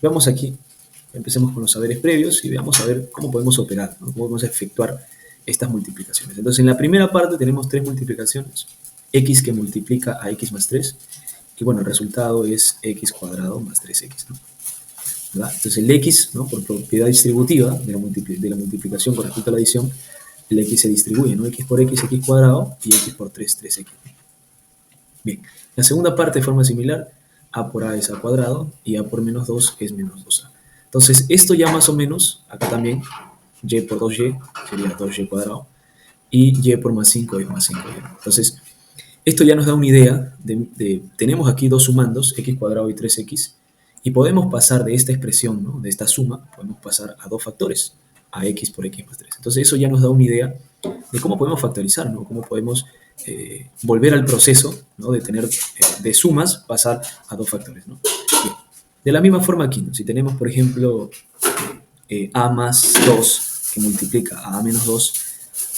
Veamos aquí, empecemos con los saberes previos y veamos a ver cómo podemos operar, ¿no? Cómo podemos efectuar estas multiplicaciones. Entonces, en la primera parte tenemos tres multiplicaciones. X que multiplica a x más 3. Y bueno, el resultado es x cuadrado más 3x, ¿no? ¿Verdad? Entonces, el x, ¿no? Por propiedad distributiva de la multiplicación con respecto a la adición, el x se distribuye, ¿no? X por x, x cuadrado, y x por 3, 3x. Bien, la segunda parte de forma similar, a por a es a cuadrado y a por menos 2 es menos 2a. Entonces, esto ya más o menos, acá también, y por 2y sería 2y cuadrado, y y por más 5 es más 5y. Entonces, esto ya nos da una idea tenemos aquí dos sumandos, x cuadrado y 3x, y podemos pasar de esta expresión, ¿no? De esta suma, podemos pasar a dos factores, a x por x más 3. Entonces, eso ya nos da una idea de cómo podemos factorizar, ¿no? Cómo podemos volver al proceso, ¿no? De tener de sumas, pasar a dos factores, ¿no? Bien. De la misma forma aquí, ¿no? Si tenemos, por ejemplo, a más 2 que multiplica a menos 2,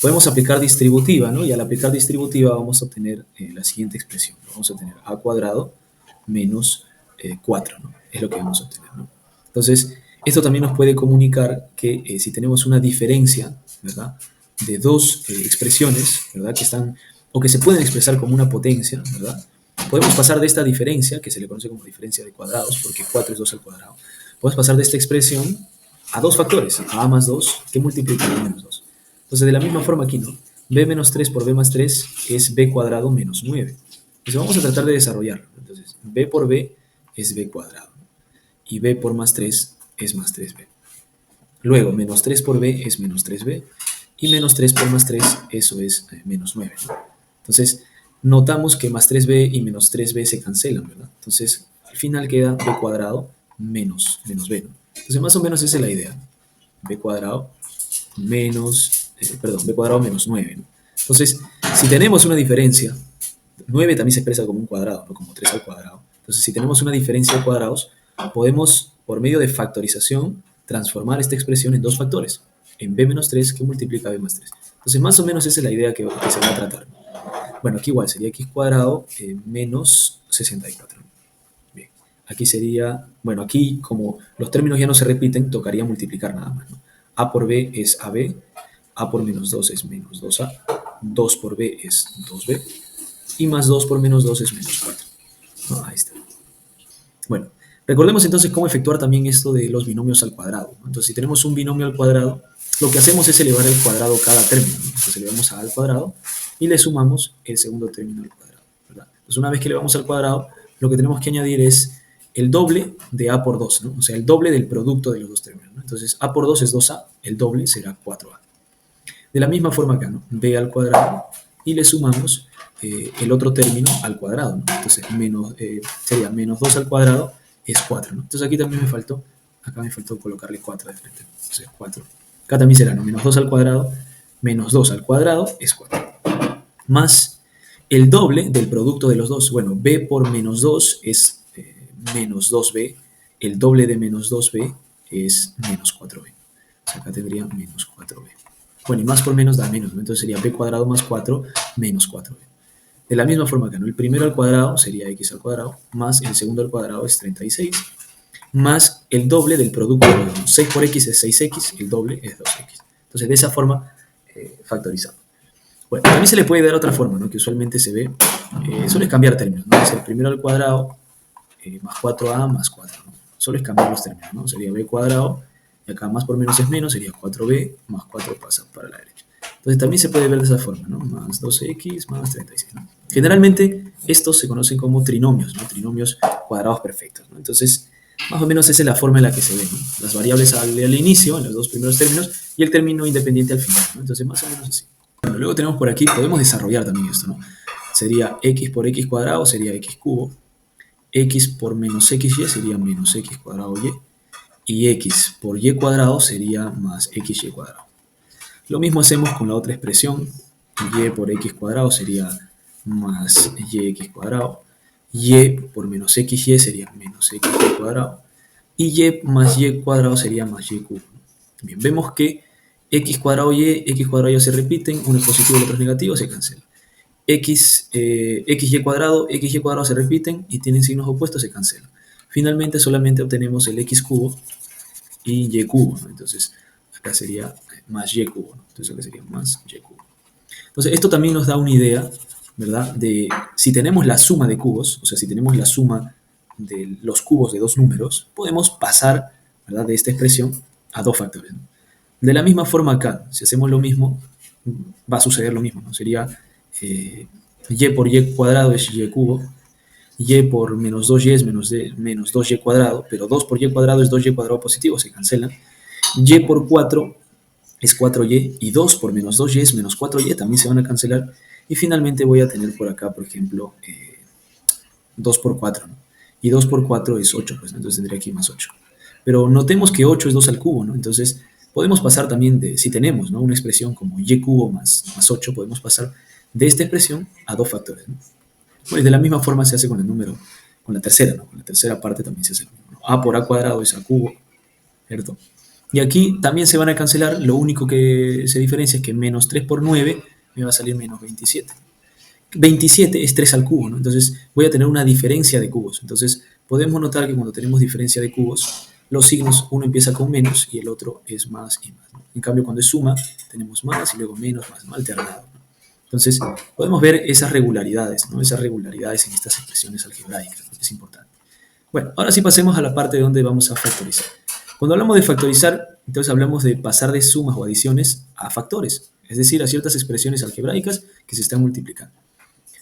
podemos aplicar distributiva, ¿no? Y al aplicar distributiva vamos a obtener la siguiente expresión, ¿no? Vamos a obtener a cuadrado menos 4, ¿no? Es lo que vamos a obtener, ¿no? Entonces, esto también nos puede comunicar que si tenemos una diferencia, ¿verdad? De dos expresiones, ¿verdad? Que están, o que se pueden expresar como una potencia, ¿verdad? Podemos pasar de esta diferencia, que se le conoce como diferencia de cuadrados, porque 4 es 2 al cuadrado, podemos pasar de esta expresión a dos factores, a más 2, que multiplican a menos 2. Entonces, de la misma forma aquí, ¿no? B menos 3 por B más 3 es B cuadrado menos 9. Entonces, vamos a tratar de desarrollarlo. Entonces, B por B es B cuadrado. Y B por más 3 es más 3B. Luego, menos 3 por B es menos 3B. Y menos 3 por más 3, eso es menos 9, ¿no? Entonces, notamos que más 3B y menos 3B se cancelan, ¿verdad? Entonces, al final queda B cuadrado menos B, ¿no? Entonces, más o menos esa es la idea. B cuadrado menos, B cuadrado menos 9, ¿no? Entonces, si tenemos una diferencia, 9 también se expresa como un cuadrado, ¿no? Como 3 al cuadrado. Entonces, si tenemos una diferencia de cuadrados, podemos, por medio de factorización, transformar esta expresión en dos factores, en b menos 3 que multiplica b más 3. Entonces, más o menos esa es la idea que se va a tratar. Bueno, aquí igual sería x cuadrado menos 64. Bien, aquí sería, bueno, aquí como los términos ya no se repiten, tocaría multiplicar nada más, ¿no? A por b es AB, A por menos 2 es menos 2A, 2 por B es 2B, y más 2 por menos 2 es menos 4. ¿No? Ahí está. Bueno, recordemos entonces cómo efectuar también esto de los binomios al cuadrado, ¿no? Entonces, si tenemos un binomio al cuadrado, lo que hacemos es elevar al cuadrado cada término, ¿no? Entonces, elevamos a al cuadrado y le sumamos el segundo término al cuadrado, ¿verdad? Entonces, una vez que elevamos al cuadrado, lo que tenemos que añadir es el doble de a por 2, ¿no? O sea, el doble del producto de los dos términos, ¿no? Entonces, a por 2 es 2a, el doble será 4a. De la misma forma acá, ¿no? B al cuadrado y le sumamos el otro término al cuadrado, ¿no? Entonces, sería menos 2 al cuadrado es 4, ¿no? Entonces, aquí también acá me faltó colocarle 4 de frente. Entonces, 4. Acá también será, ¿no? Menos 2 al cuadrado, menos 2 al cuadrado es 4. Más el doble del producto de los dos. Bueno, b por menos 2 es menos 2b. El doble de menos 2b es menos 4b. O sea, acá tendría menos 4b. Bueno, y más por menos da menos, ¿no? Entonces sería b cuadrado más 4 menos 4b. De la misma forma que, ¿no? El primero al cuadrado sería x al cuadrado, más el segundo al cuadrado es 36, más el doble del producto de los dos. 6 por x es 6x, el doble es 2x. Entonces, de esa forma, factorizamos. Bueno, también se le puede dar otra forma, ¿no? Que usualmente se ve, solo es cambiar términos, ¿no? Es el primero al cuadrado más 4a más 4, ¿no? Solo es cambiar los términos, ¿no? Sería b cuadrado, y acá más por menos es menos, sería 4b, más 4 pasa para la derecha. Entonces también se puede ver de esa forma, ¿no? Más 12x más 36, ¿no? Generalmente estos se conocen como trinomios, ¿no? Trinomios cuadrados perfectos, ¿no? Entonces, más o menos esa es la forma en la que se ven, ¿no? Las variables al inicio, en los dos primeros términos, y el término independiente al final, ¿no? Entonces, más o menos así. Bueno, luego tenemos por aquí, podemos desarrollar también esto, ¿no? Sería x por x cuadrado, sería x cubo, x por menos xy sería menos x cuadrado y x por y cuadrado sería más xy cuadrado. Lo mismo hacemos con la otra expresión, y por x cuadrado sería más yx cuadrado, y por menos xy sería menos xy cuadrado, y y más y cuadrado sería más y cubo. Bien, vemos que x cuadrado y se repiten, uno es positivo y el otro es negativo, se cancela. Xy cuadrado se repiten y tienen signos opuestos, se cancelan. Finalmente solamente obtenemos el x cubo y y cubo, ¿no? Entonces acá sería más y cubo, ¿no? Entonces acá sería más y cubo. Entonces esto también nos da una idea, ¿verdad? De si tenemos la suma de cubos, o sea, si tenemos la suma de los cubos de dos números, podemos pasar, ¿verdad?, de esta expresión a dos factores, ¿no? De la misma forma acá, si hacemos lo mismo, va a suceder lo mismo, ¿no? Sería y por y cuadrado es y cubo, y por menos 2y es menos 2y cuadrado, pero 2 por y cuadrado es 2y cuadrado positivo, se cancelan. Y por 4 es 4y, y 2 por menos 2y es menos 4y, también se van a cancelar. Y finalmente voy a tener por acá, por ejemplo, 2 por 4, ¿no? Y 2 por 4 es 8, pues, ¿no? Entonces tendría aquí más 8. Pero notemos que 8 es 2 al cubo, ¿no? Entonces podemos pasar también de, si tenemos, ¿no?, una expresión como y cubo más 8, podemos pasar de esta expresión a dos factores, ¿no? Pues de la misma forma se hace con el número, con la tercera, ¿no? Con la tercera parte también se hace lo mismo, ¿no? A por a cuadrado es a cubo, ¿cierto? Y aquí también se van a cancelar, lo único que se diferencia es que menos 3 por 9 me va a salir menos 27. 27 es 3 al cubo, ¿no? Entonces voy a tener una diferencia de cubos. Entonces podemos notar que cuando tenemos diferencia de cubos, los signos, uno empieza con menos y el otro es más y más, ¿no? En cambio, cuando es suma, tenemos más y luego menos, más, ¿no?, alternado, ¿no? Entonces podemos ver esas regularidades, ¿no? Esas regularidades en estas expresiones algebraicas, ¿no? Es importante. Bueno, ahora sí pasemos a la parte donde vamos a factorizar. Cuando hablamos de factorizar, entonces hablamos de pasar de sumas o adiciones a factores, es decir, a ciertas expresiones algebraicas que se están multiplicando.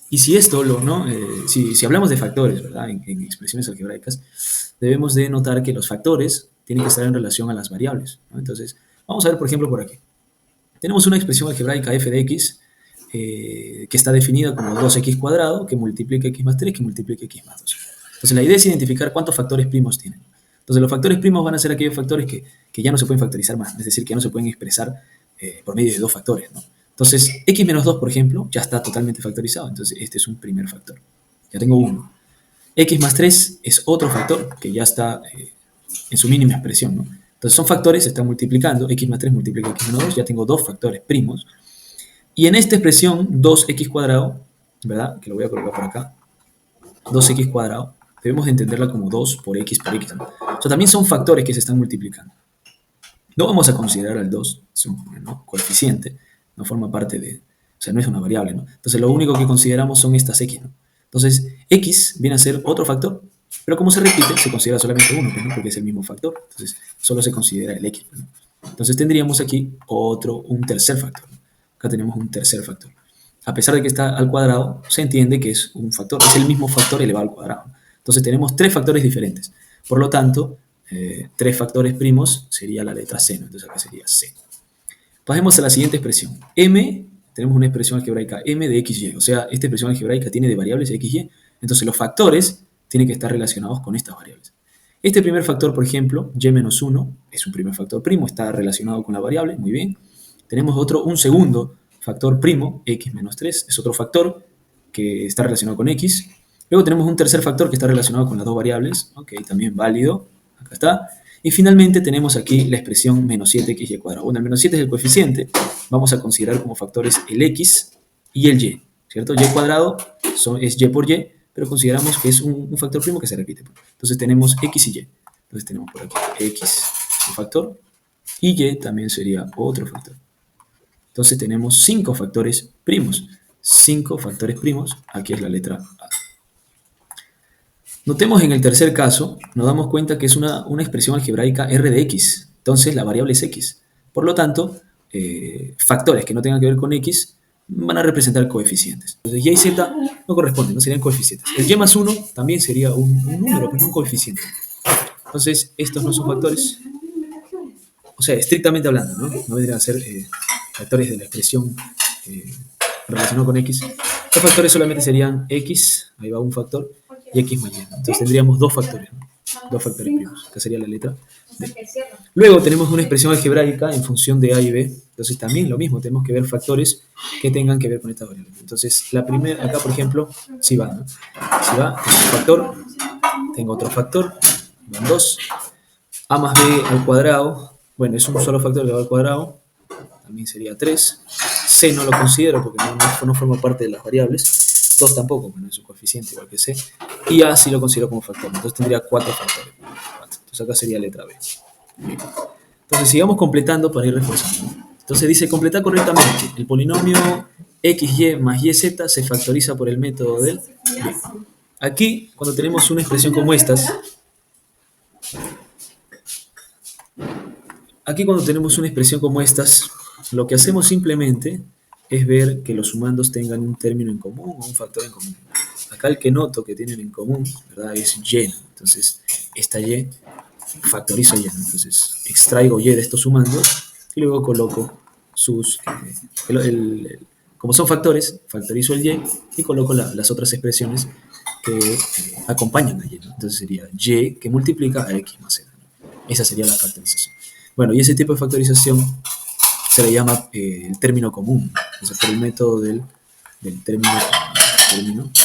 Y si esto, ¿no? Si hablamos de factores, ¿verdad?, en expresiones algebraicas, debemos de notar que los factores tienen que estar en relación a las variables, ¿no? Entonces, vamos a ver, por ejemplo, por aquí. Tenemos una expresión algebraica f de x que está definida como 2x cuadrado, que multiplica x más 3, que multiplica x más 2. Entonces, la idea es identificar cuántos factores primos tienen. Entonces, los factores primos van a ser aquellos factores que ya no se pueden factorizar más, es decir, que ya no se pueden expresar por medio de dos factores, ¿no? Entonces, x menos 2, por ejemplo, ya está totalmente factorizado. Entonces, este es un primer factor. Ya tengo uno. X más 3 es otro factor que ya está en su mínima expresión, ¿no? Entonces, son factores, se están multiplicando. X más 3 multiplica x menos 2. Ya tengo dos factores primos. Y en esta expresión, 2x cuadrado, ¿verdad?, que lo voy a colocar por acá, 2x cuadrado, debemos de entenderla como 2 por x, ¿no? O sea, también son factores que se están multiplicando. No vamos a considerar al 2, es un, ¿no?, coeficiente, no forma parte de, o sea, no es una variable, ¿no? Entonces lo único que consideramos son estas x, ¿no? Entonces x viene a ser otro factor, pero como se repite, se considera solamente uno, ¿no?, porque es el mismo factor. Entonces solo se considera el x, ¿no? Entonces tendríamos aquí un tercer factor, ¿no? Acá tenemos un tercer factor. A pesar de que está al cuadrado, se entiende que es un factor, es el mismo factor elevado al cuadrado, ¿no? Entonces tenemos tres factores diferentes. Por lo tanto, tres factores primos sería la letra C, ¿no? Entonces acá sería C. Pasemos a la siguiente expresión. M, tenemos una expresión algebraica M de XY. O sea, esta expresión algebraica tiene de variables XY. Entonces los factores tienen que estar relacionados con estas variables. Este primer factor, por ejemplo, y menos 1, es un primer factor primo, está relacionado con la variable, muy bien. Tenemos un segundo factor primo, x menos 3, es otro factor que está relacionado con x. Luego tenemos un tercer factor que está relacionado con las dos variables, ok, también válido, acá está. Y finalmente tenemos aquí la expresión menos 7xy cuadrado. Bueno, el menos 7 es el coeficiente, vamos a considerar como factores el x y el y, ¿cierto? Y cuadrado es y por y, pero consideramos que es un factor primo que se repite. Entonces tenemos x y y. Entonces tenemos por aquí x, un factor, y y también sería otro factor. Entonces tenemos 5 factores primos. 5 factores primos, aquí es la letra A. Notemos en el tercer caso, nos damos cuenta que es una expresión algebraica R de X. Entonces la variable es X. Por lo tanto, factores que no tengan que ver con X van a representar coeficientes. Entonces Y y Z no corresponden, no serían coeficientes. El Y más 1 también sería un número, pero no un coeficiente. Entonces estos no son factores, o sea, estrictamente hablando, ¿no? No vendrían a ser factores de la expresión relacionado con X. Los factores solamente serían X, ahí va un factor, y X más Y. Entonces tendríamos dos factores, ¿no? Dos factores primos, que sería la letra D. Luego tenemos una expresión algebraica en función de A y B. Entonces también lo mismo, tenemos que ver factores que tengan que ver con estas variables. Entonces la primera, acá por ejemplo, si va, ¿no? Si va, es un factor, tengo otro factor, van dos. A más B al cuadrado, bueno, es un solo factor elevado al cuadrado, también sería 3. C no lo considero porque no forma parte de las variables. 2 tampoco, bueno, es un coeficiente igual que C. y A sí lo considero como factor. Entonces tendría 4 factores. Entonces acá sería letra B. Bien. Entonces sigamos completando para ir reforzando. Entonces dice completar correctamente. El polinomio xy más yz se factoriza por el método del... Bien. Aquí, cuando tenemos una expresión como estas, lo que hacemos simplemente es ver que los sumandos tengan un término en común o un factor en común. Acá el que noto que tienen en común, ¿verdad? Es y. Entonces, esta y factorizo y. Entonces, extraigo y de estos sumandos y luego coloco sus... como son factores, factorizo el y coloco las otras expresiones que acompañan a y, ¿no? Entonces sería y que multiplica a x más z. Esa sería la factorización. Bueno, y ese tipo de factorización se le llama el término común, o sea, por el método del término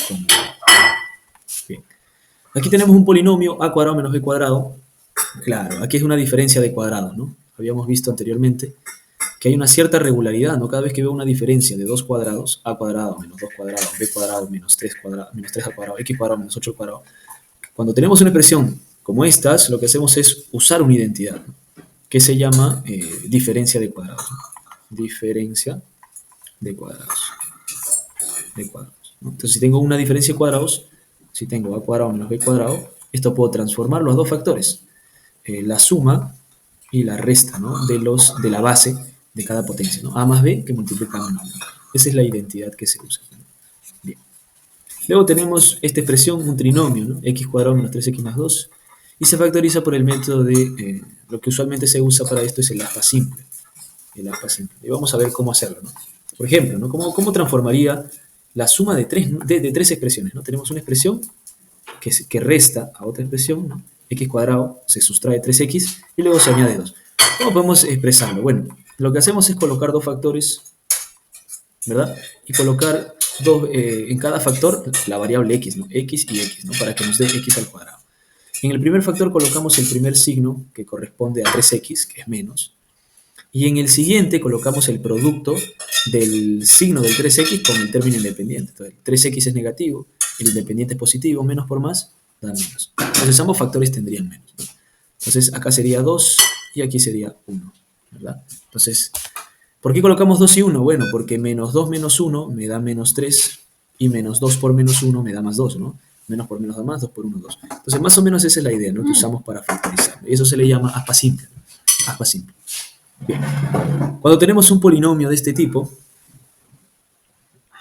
común. Bien. Aquí tenemos un polinomio a cuadrado menos b cuadrado. Claro, aquí es una diferencia de cuadrados, ¿no? Habíamos visto anteriormente que hay una cierta regularidad, ¿no? Cada vez que veo una diferencia de dos cuadrados, a cuadrado menos 2 cuadrados, b cuadrado menos 3 cuadrado, menos 3 al cuadrado, x cuadrado menos 8 al cuadrado, cuando tenemos una expresión como estas, lo que hacemos es usar una identidad, ¿no? Que se llama diferencia de cuadrados. Diferencia de cuadrados. ¿No? Entonces, si tengo una diferencia de cuadrados, si tengo a cuadrado menos b cuadrado, esto puedo transformarlo a dos factores. La suma y la resta, ¿no? de la base de cada potencia, ¿no? A más b que multiplica a menos b. Esa es la identidad que se usa. Bien. Luego tenemos esta expresión, un trinomio, ¿no? X cuadrado menos 3x más 2, y se factoriza por el método de, lo que usualmente se usa para esto es el aspa simple. Y vamos a ver cómo hacerlo, ¿no? Por ejemplo, ¿no? ¿Cómo transformaría la suma de tres expresiones, ¿no? Tenemos una expresión que resta a otra expresión, ¿no? X cuadrado se sustrae 3x y luego se añade 2. ¿Cómo podemos expresarlo? Bueno, lo que hacemos es colocar dos factores, ¿verdad? Y colocar en cada factor la variable x, ¿no? X y x, ¿no? Para que nos dé x al cuadrado. En el primer factor colocamos el primer signo que corresponde a 3x, que es menos, y en el siguiente colocamos el producto del signo del 3x con el término independiente. Entonces, el 3x es negativo, el independiente es positivo, menos por más da menos. Entonces ambos factores tendrían menos, ¿no? Entonces acá sería 2 y aquí sería 1, ¿verdad? Entonces, ¿por qué colocamos 2 y 1? Bueno, porque menos 2 menos 1 me da menos 3 y menos 2 por menos 1 me da más 2, ¿no? Menos por menos da más, 2 por 1, 2. Entonces, más o menos esa es la idea, ¿no? Que usamos para factorizar. Y eso se le llama aspa simple. Aspa simple. Bien. Cuando tenemos un polinomio de este tipo,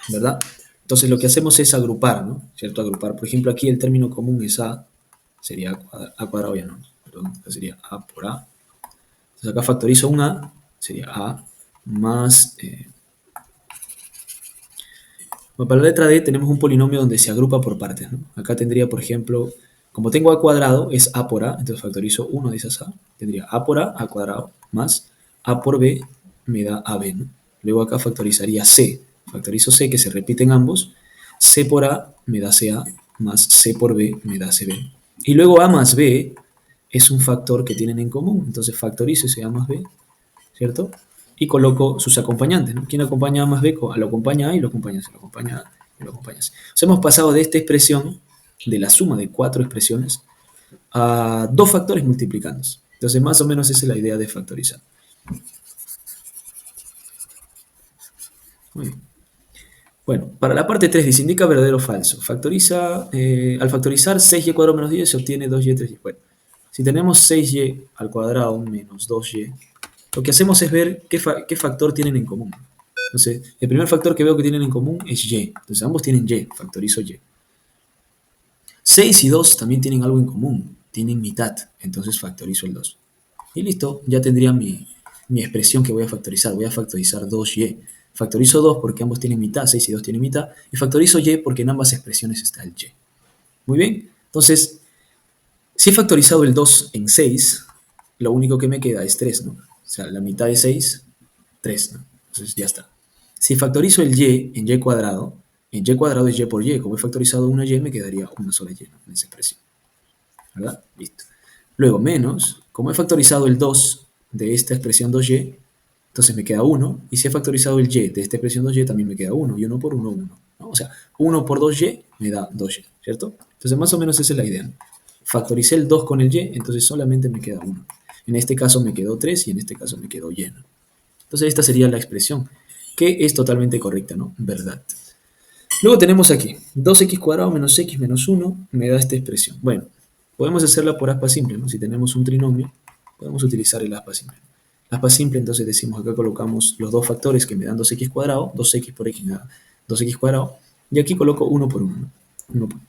¿verdad? Entonces lo que hacemos es agrupar, ¿no? ¿Cierto? Agrupar. Por ejemplo, aquí el término común es A, sería A cuadrado, ya no, perdón, acá sería A por A. Entonces acá factorizo un A, sería A más... Bueno, para la letra D tenemos un polinomio donde se agrupa por partes, ¿no? Acá tendría, por ejemplo, como tengo A cuadrado, es A por A, entonces factorizo uno de esas A, tendría A por A cuadrado, más A por B me da AB, ¿no? Luego acá factorizaría C, factorizo C que se repiten ambos, C por A me da CA, más C por B me da CB. Y luego A más B es un factor que tienen en común, entonces factorizo ese A más B, ¿cierto? Y coloco sus acompañantes, ¿no? ¿Quién acompaña A más B? Lo acompaña A y lo acompaña C, lo acompaña A y lo acompaña C. O sea, hemos pasado de esta expresión, de la suma de 4 expresiones, a dos factores multiplicándose. Entonces, más o menos esa es la idea de factorizar. Muy bien. Bueno, para la parte 3 dice, indica verdadero o falso. Al factorizar 6y cuadrado menos 10 se obtiene 2y 3y. Bueno, si tenemos 6y al cuadrado menos 2y, lo que hacemos es ver qué factor tienen en común. Entonces, el primer factor que veo que tienen en común es y. Entonces, ambos tienen y, factorizo y. 6 y 2 también tienen algo en común, tienen mitad, entonces factorizo el 2. Y listo, ya tendría mi expresión que voy a factorizar. Voy a factorizar 2y. Factorizo 2 porque ambos tienen mitad, 6 y 2 tienen mitad, y factorizo y porque en ambas expresiones está el y. Muy bien, entonces, si he factorizado el 2 en 6, lo único que me queda es 3, ¿no? O sea, la mitad de 6, 3, ¿no? Entonces ya está. Si factorizo el y en y cuadrado es y por y. Como he factorizado una y, me quedaría una sola y, ¿no? En esa expresión. ¿Verdad? Listo. Luego, menos, como he factorizado el 2 de esta expresión 2y, entonces me queda 1. Y si he factorizado el y de esta expresión 2y, también me queda 1. Y 1 por 1, 1. ¿no? O sea, 1 por 2y me da 2y, ¿cierto? Entonces, más o menos esa es la idea, ¿no? Factoricé el 2 con el y, entonces solamente me queda 1. En este caso me quedó 3 y en este caso me quedó y, ¿no? Entonces, esta sería la expresión, que es totalmente correcta, ¿no? Verdad. Luego tenemos aquí, 2x cuadrado menos x menos 1 me da esta expresión. Bueno, podemos hacerla por aspa simple, ¿no? Si tenemos un trinomio, podemos utilizar el aspa simple. Aspa simple, entonces decimos acá colocamos los dos factores que me dan 2x cuadrado, 2x por x me da 2x cuadrado, y aquí coloco 1 por 1, ¿no? 1 por 1.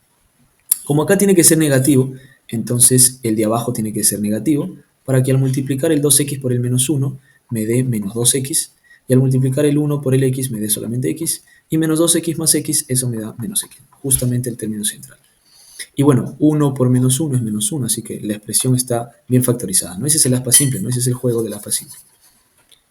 Como acá tiene que ser negativo, entonces el de abajo tiene que ser negativo, para que al multiplicar el 2x por el menos 1 me dé menos 2x, y al multiplicar el 1 por el x me dé solamente x, y menos 2x más x, eso me da menos x, justamente el término central. Y bueno, 1 por menos 1 es menos 1, así que la expresión está bien factorizada, ¿no? Ese es el aspa simple, ¿no? Ese es el juego del aspa simple.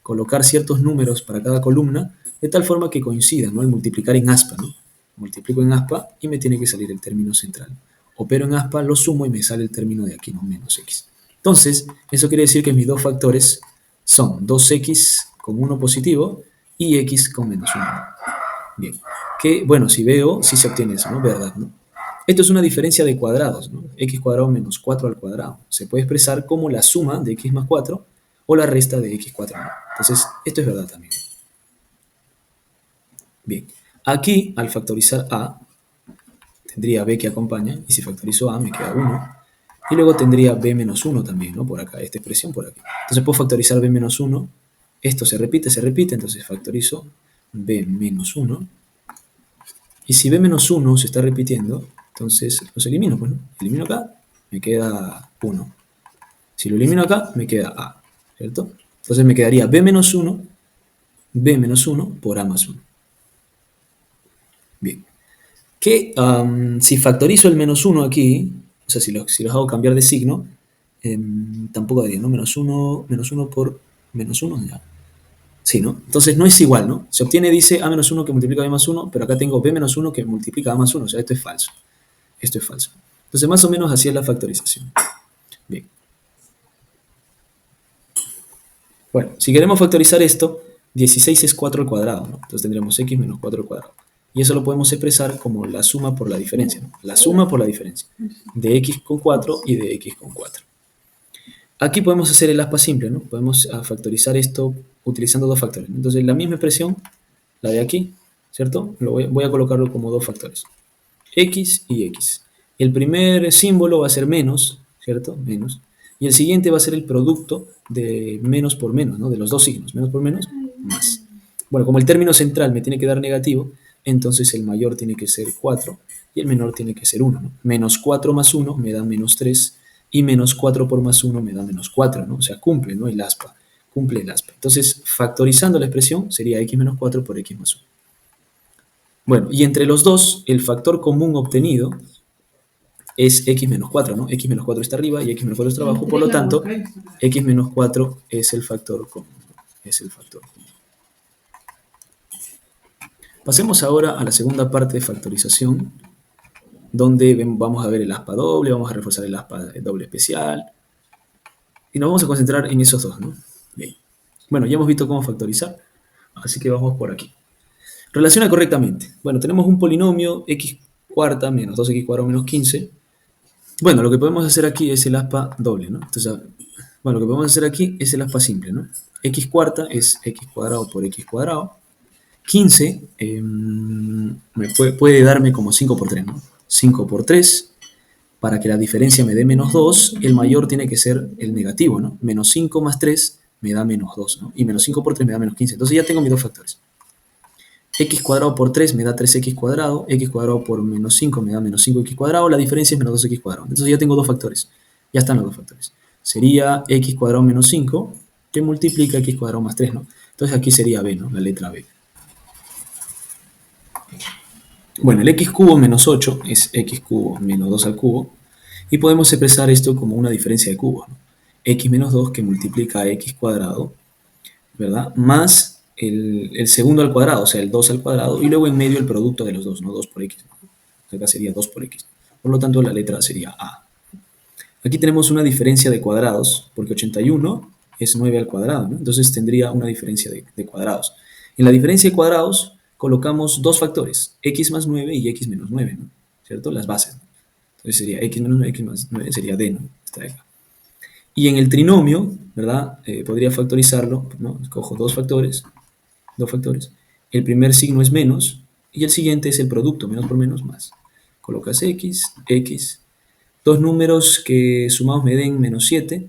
Colocar ciertos números para cada columna, de tal forma que coincidan, ¿no? El multiplicar en aspa, ¿no? Multiplico en aspa y me tiene que salir el término central. Opero en aspa, lo sumo y me sale el término de aquí, ¿no? Menos x. Entonces, eso quiere decir que mis dos factores son 2x con 1 positivo y x con menos 1. Bien, que bueno, si veo, sí se obtiene eso, ¿no? ¿Verdad, no? Esto es una diferencia de cuadrados, ¿no? X cuadrado menos 4 al cuadrado. Se puede expresar como la suma de x más 4 o la resta de x4, ¿no? Entonces, esto es verdad también. Bien, aquí al factorizar a, tendría b que acompaña, y si factorizo a me queda 1. Y luego tendría b menos 1 también, ¿no? Por acá, esta expresión por aquí. Entonces puedo factorizar b menos 1. Esto se repite, entonces factorizo b menos 1. Y si b menos 1 se está repitiendo, entonces los elimino, pues, ¿no? Elimino acá, me queda 1. Si lo elimino acá, me queda a, ¿cierto? Entonces me quedaría b menos 1 por a más 1. Bien. Que si factorizo el menos 1 aquí, o sea, si los hago cambiar de signo, tampoco daría, ¿no? Menos 1 por menos 1, ya. Sí, ¿no? Entonces no es igual, ¿no? Se obtiene, dice, a menos 1 que multiplica a b más 1, pero acá tengo b menos 1 que multiplica a más 1, o sea, esto es falso. Esto es falso. Entonces más o menos así es la factorización. Bien. Bueno, si queremos factorizar esto, 16 es 4 al cuadrado, ¿no? Entonces tendremos x menos 4 al cuadrado. Y eso lo podemos expresar como la suma por la diferencia, ¿no? La suma por la diferencia de x con 4 y de x con 4. Aquí podemos hacer el aspa simple, ¿no? Podemos factorizar esto utilizando dos factores, ¿no? Entonces la misma expresión, la de aquí, ¿cierto? Voy a colocarlo como dos factores, x y x. El primer símbolo va a ser menos, ¿cierto? Menos. Y el siguiente va a ser el producto de menos por menos, ¿no? De los dos signos, menos por menos, más. Bueno, como el término central me tiene que dar negativo, entonces el mayor tiene que ser 4 y el menor tiene que ser 1, ¿no? Menos 4 más 1 me da menos 3 y menos 4 por más 1 me da menos 4, ¿no? O sea, cumple, ¿no? El aspa, cumple el aspa. Entonces, factorizando la expresión, sería x menos 4 por x más 1. Bueno, y entre los dos, el factor común obtenido es x menos 4, ¿no? X menos 4 está arriba y x menos 4 está abajo, por lo tanto, x menos 4 es el factor común. Es el factor común. Pasemos ahora a la segunda parte de factorización, donde vamos a ver el aspa doble, vamos a reforzar el aspa doble especial, y nos vamos a concentrar en esos dos, ¿no? Bien. Bueno, ya hemos visto cómo factorizar, así que vamos por aquí. Relaciona correctamente. Bueno, tenemos un polinomio x cuarta menos 2x cuadrado menos 15. Bueno, lo que podemos hacer aquí es el aspa doble, ¿no? Entonces, bueno, lo que podemos hacer aquí es el aspa simple, ¿no? X cuarta es x cuadrado por x cuadrado. 15 puede darme como 5 por 3, ¿no? 5 por 3, para que la diferencia me dé menos 2, el mayor tiene que ser el negativo, ¿no? Menos 5 más 3 me da menos 2, ¿no? Y menos 5 por 3 me da menos 15. Entonces ya tengo mis dos factores. X cuadrado por 3 me da 3x cuadrado, x cuadrado por menos 5 me da menos 5x cuadrado, la diferencia es menos 2x cuadrado. Entonces ya tengo dos factores, ya están los dos factores. Sería x cuadrado menos 5 que multiplica x cuadrado más 3, ¿no? Entonces aquí sería b, ¿no? La letra b. Bueno, el x cubo menos 8 es x cubo menos 2 al cubo, y podemos expresar esto como una diferencia de cubos, ¿no? X menos 2 que multiplica a x cuadrado, ¿verdad? Más el segundo al cuadrado, o sea, el 2 al cuadrado, y luego en medio el producto de los dos, ¿no? 2 por x. Acá sería 2 por x. Por lo tanto, la letra sería A. Aquí tenemos una diferencia de cuadrados, porque 81 es 9 al cuadrado, ¿no? Entonces tendría una diferencia de cuadrados. En la diferencia de cuadrados colocamos dos factores, x más 9 y x menos 9, ¿no? ¿Cierto? Las bases, ¿no? Entonces sería x menos 9, x más 9 sería d, ¿no? Esta de acá. Y en el trinomio, ¿verdad? Podría factorizarlo, ¿no? Escojo dos factores. El primer signo es menos y el siguiente es el producto, menos por menos más. Colocas x, x, dos números que sumados me den menos 7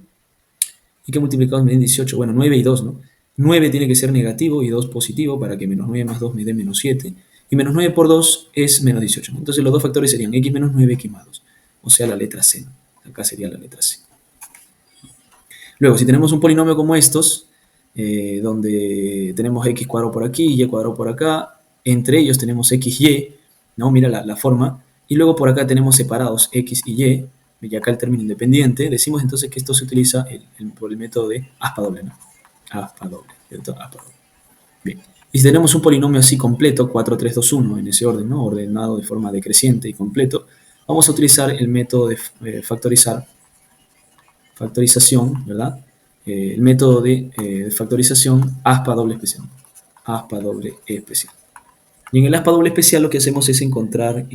y que multiplicados me den 18. Bueno, 9 y 2, ¿no? 9 tiene que ser negativo y 2 positivo para que menos 9 más 2 me dé menos 7. Y menos 9 por 2 es menos 18, ¿no? Entonces los dos factores serían x menos 9, x más 2. O sea, la letra C, ¿no? Acá sería la letra C. Luego, si tenemos un polinomio como estos, donde tenemos x cuadrado por aquí y y cuadrado por acá, entre ellos tenemos xy, ¿no? Mira la forma, y luego por acá tenemos separados x y acá el término independiente, decimos entonces que esto se utiliza por el método de aspa doble, ¿no? Aspa doble, ¿cierto? Aspa doble. Bien. Y si tenemos un polinomio así completo, 4, 3, 2, 1, en ese orden, ¿no? Ordenado de forma decreciente y completo, vamos a utilizar el método de factorización, ¿verdad? El método de factorización aspa doble especial. Aspa doble especial. Y en el aspa doble especial lo que hacemos es encontrar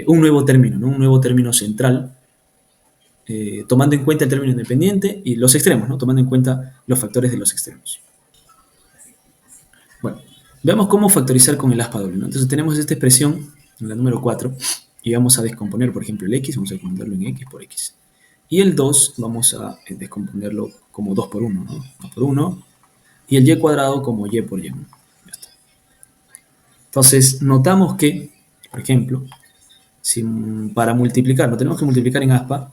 un nuevo término, ¿no? Un nuevo término central, tomando en cuenta el término independiente y los extremos, ¿no? Tomando en cuenta los factores de los extremos. Bueno, veamos cómo factorizar con el aspa doble, ¿no? Entonces tenemos esta expresión, la número 4, y vamos a descomponer, por ejemplo, el x, vamos a descomponerlo en x por x. Y el 2 vamos a descomponerlo como 2 por 1, ¿no? 2 por 1. Y el y cuadrado como y por y. ¿No? Ya está. Entonces, notamos que, por ejemplo, para multiplicar, lo tenemos que multiplicar en aspa,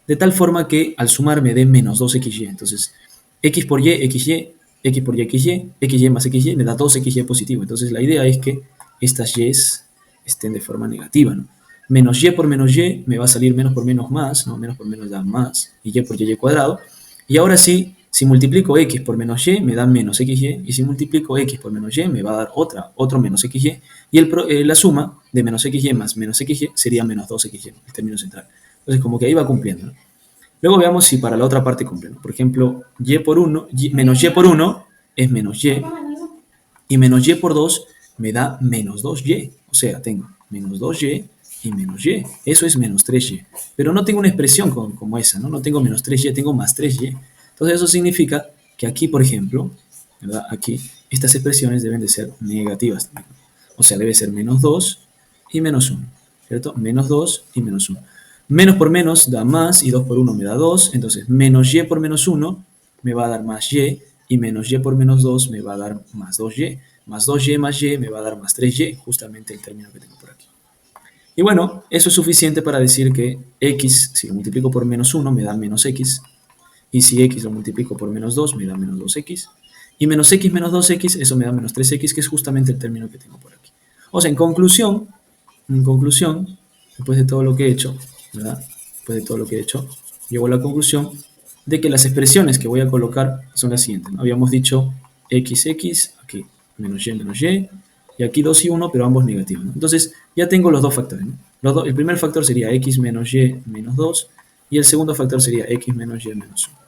de tal forma que al sumar me dé menos 2xy. Entonces, x por y, xy, x por y, xy más xy me da 2xy positivo. Entonces, la idea es que estas y's estén de forma negativa, ¿no? Menos y por menos y me va a salir menos por menos más, ¿no? Menos por menos da más, y por y cuadrado. Y ahora sí, si multiplico x por menos y, me da menos xy, y si multiplico x por menos y, me va a dar otro menos xy, y la suma de menos xy más menos xy sería menos 2xy, el término central. Entonces, como que ahí va cumpliendo, ¿no? Luego veamos si para la otra parte cumple, ¿no? Por ejemplo, y por 1, menos y por 1 es menos y menos y por 2 me da menos 2y. O sea, tengo menos 2y y menos y. Eso es menos 3y. Pero no tengo una expresión como esa, ¿no? No tengo menos 3y, tengo más 3y. Entonces eso significa que aquí, por ejemplo, ¿verdad? Aquí, estas expresiones deben de ser negativas también. O sea, debe ser menos 2 y menos 1, ¿cierto? Menos 2 y menos 1. Menos por menos da más y 2 por 1 me da 2. Entonces, menos y por menos 1 me va a dar más y menos y por menos 2 me va a dar más 2y. Más 2y más y me va a dar más 3y, justamente el término que tengo por aquí. Y bueno, eso es suficiente para decir que x, si lo multiplico por menos 1, me da menos x. Y si x lo multiplico por menos 2, me da menos 2x. Y menos x menos 2x, eso me da menos 3x, que es justamente el término que tengo por aquí. O sea, en conclusión, después de todo lo que he hecho, ¿verdad? Después de todo lo que he hecho, llego a la conclusión de que las expresiones que voy a colocar son las siguientes, ¿no? Habíamos dicho x, aquí menos y aquí 2 y 1, pero ambos negativos, ¿no? Entonces, ya tengo los dos factores, ¿no? El primer factor sería x menos y menos 2, y el segundo factor sería x menos y menos 1.